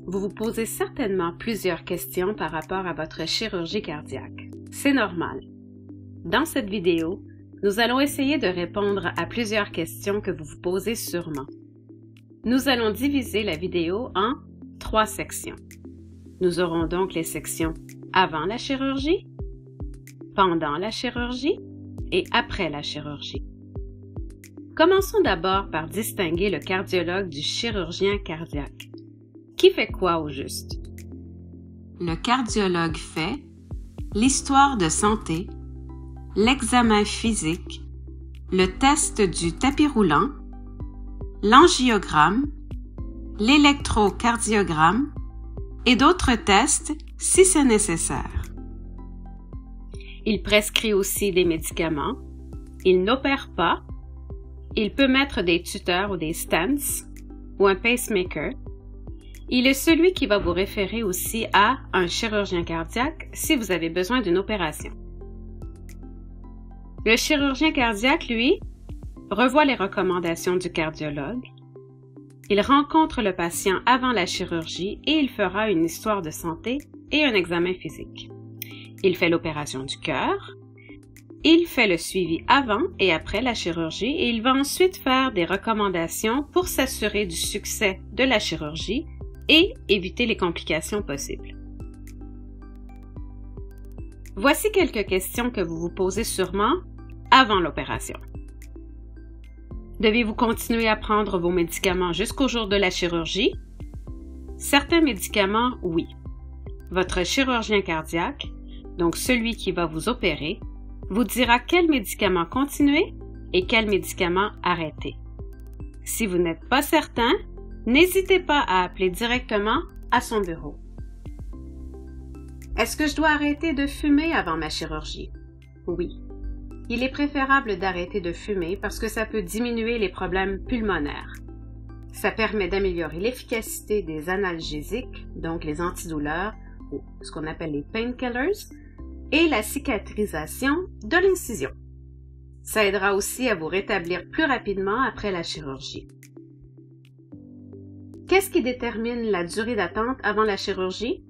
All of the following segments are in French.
vous vous posez certainement plusieurs questions par rapport à votre chirurgie cardiaque. C'est normal. Dans cette vidéo, nous allons essayer de répondre à plusieurs questions que vous vous posez sûrement. Nous allons diviser la vidéo en 3 sections. Nous aurons donc les sections avant la chirurgie, pendant la chirurgie et après la chirurgie. Commençons d'abord par distinguer le cardiologue du chirurgien cardiaque. Qui fait quoi au juste? Le cardiologue fait l'histoire de santé, l'examen physique, le test du tapis roulant, l'angiogramme, l'électrocardiogramme et d'autres tests si c'est nécessaire. Il prescrit aussi des médicaments, il n'opère pas, il peut mettre des tuteurs ou des stents ou un pacemaker. Il est celui qui va vous référer aussi à un chirurgien cardiaque si vous avez besoin d'une opération. Le chirurgien cardiaque, lui, revoit les recommandations du cardiologue. Il rencontre le patient avant la chirurgie et il fera une histoire de santé et un examen physique. Il fait l'opération du cœur. Il fait le suivi avant et après la chirurgie et il va ensuite faire des recommandations pour s'assurer du succès de la chirurgie et éviter les complications possibles. Voici quelques questions que vous vous posez sûrement avant l'opération. Devez-vous continuer à prendre vos médicaments jusqu'au jour de la chirurgie? Certains médicaments, oui. Votre chirurgien cardiaque, donc celui qui va vous opérer, vous dira quel médicament continuer et quel médicament arrêter. Si vous n'êtes pas certain, n'hésitez pas à appeler directement à son bureau. Est-ce que je dois arrêter de fumer avant ma chirurgie? Oui. Il est préférable d'arrêter de fumer parce que ça peut diminuer les problèmes pulmonaires. Ça permet d'améliorer l'efficacité des analgésiques, donc les antidouleurs, ou ce qu'on appelle les painkillers, et la cicatrisation de l'incision. Ça aidera aussi à vous rétablir plus rapidement après la chirurgie. Qu'est-ce qui détermine la durée d'attente avant la chirurgie?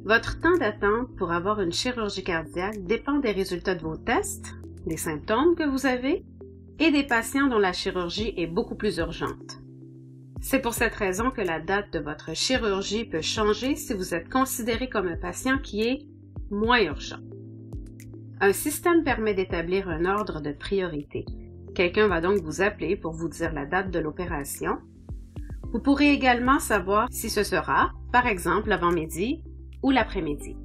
Votre temps d'attente pour avoir une chirurgie cardiaque dépend des résultats de vos tests, des symptômes que vous avez et des patients dont la chirurgie est beaucoup plus urgente. C'est pour cette raison que la date de votre chirurgie peut changer si vous êtes considéré comme un patient qui est moins urgent. Un système permet d'établir un ordre de priorité. Quelqu'un va donc vous appeler pour vous dire la date de l'opération. Vous pourrez également savoir si ce sera, par exemple, l'avant-midi ou l'après-midi.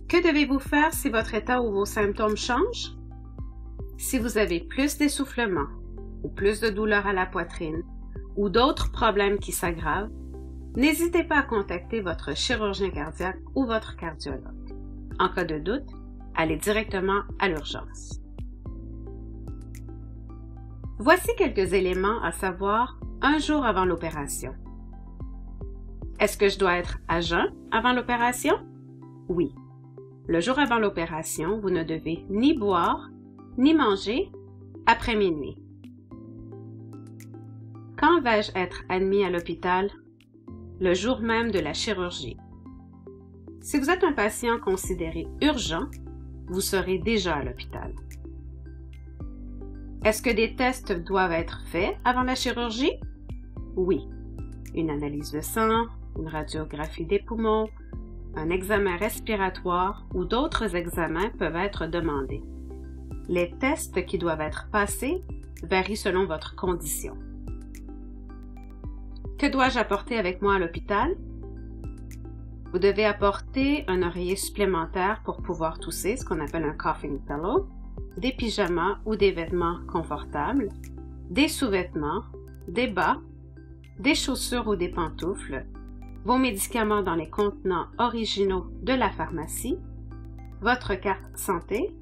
Que devez-vous faire si votre état ou vos symptômes changent? Si vous avez plus d'essoufflement ou plus de douleur à la poitrine ou d'autres problèmes qui s'aggravent, n'hésitez pas à contacter votre chirurgien cardiaque ou votre cardiologue. En cas de doute, allez directement à l'urgence. Voici quelques éléments à savoir un jour avant l'opération. Est-ce que je dois être à jeun avant l'opération? Oui. Le jour avant l'opération, vous ne devez ni boire ni manger après minuit. Quand vais-je être admis à l'hôpital? Le jour même de la chirurgie. Si vous êtes un patient considéré urgent, vous serez déjà à l'hôpital. Est-ce que des tests doivent être faits avant la chirurgie? Oui. Une analyse de sang, une radiographie des poumons, un examen respiratoire ou d'autres examens peuvent être demandés. Les tests qui doivent être passés varient selon votre condition. Que dois-je apporter avec moi à l'hôpital? Vous devez apporter un oreiller supplémentaire pour pouvoir tousser, ce qu'on appelle un coughing pillow, des pyjamas ou des vêtements confortables, des sous-vêtements, des bas, des chaussures ou des pantoufles, vos médicaments dans les contenants originaux de la pharmacie, votre carte santé,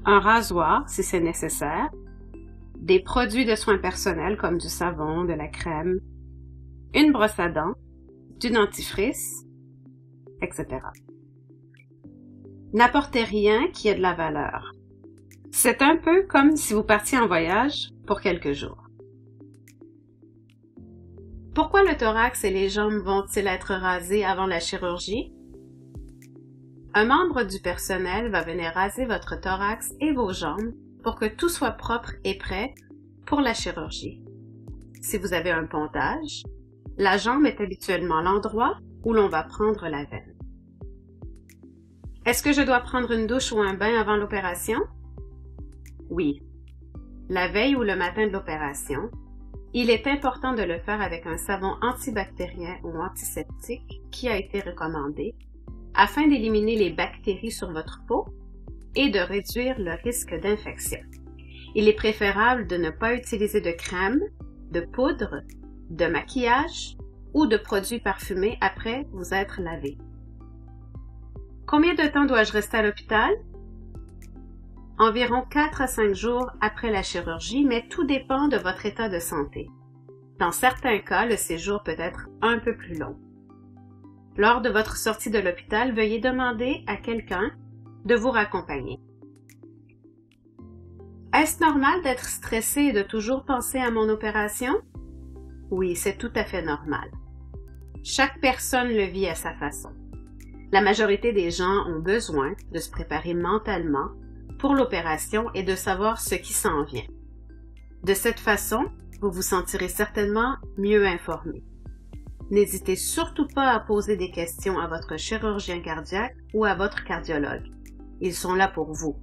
un rasoir si c'est nécessaire, des produits de soins personnels comme du savon, de la crème, une brosse à dents, du dentifrice, etc. N'apportez rien qui ait de la valeur. C'est un peu comme si vous partiez en voyage pour quelques jours. Pourquoi le thorax et les jambes vont-ils être rasés avant la chirurgie? Un membre du personnel va venir raser votre thorax et vos jambes pour que tout soit propre et prêt pour la chirurgie. Si vous avez un pontage, la jambe est habituellement l'endroit où l'on va prendre la veine. Est-ce que je dois prendre une douche ou un bain avant l'opération? Oui. La veille ou le matin de l'opération, il est important de le faire avec un savon antibactérien ou antiseptique qui a été recommandé afin d'éliminer les bactéries sur votre peau et de réduire le risque d'infection. Il est préférable de ne pas utiliser de crème, de poudre, de maquillage ou de produits parfumés après vous être lavé. Combien de temps dois-je rester à l'hôpital? Environ 4 à 5 jours après la chirurgie, mais tout dépend de votre état de santé. Dans certains cas, le séjour peut être un peu plus long. Lors de votre sortie de l'hôpital, veuillez demander à quelqu'un de vous raccompagner. Est-ce normal d'être stressé et de toujours penser à mon opération? Oui, c'est tout à fait normal. Chaque personne le vit à sa façon. La majorité des gens ont besoin de se préparer mentalement pour l'opération et de savoir ce qui s'en vient. De cette façon, vous vous sentirez certainement mieux informé. N'hésitez surtout pas à poser des questions à votre chirurgien cardiaque ou à votre cardiologue. Ils sont là pour vous.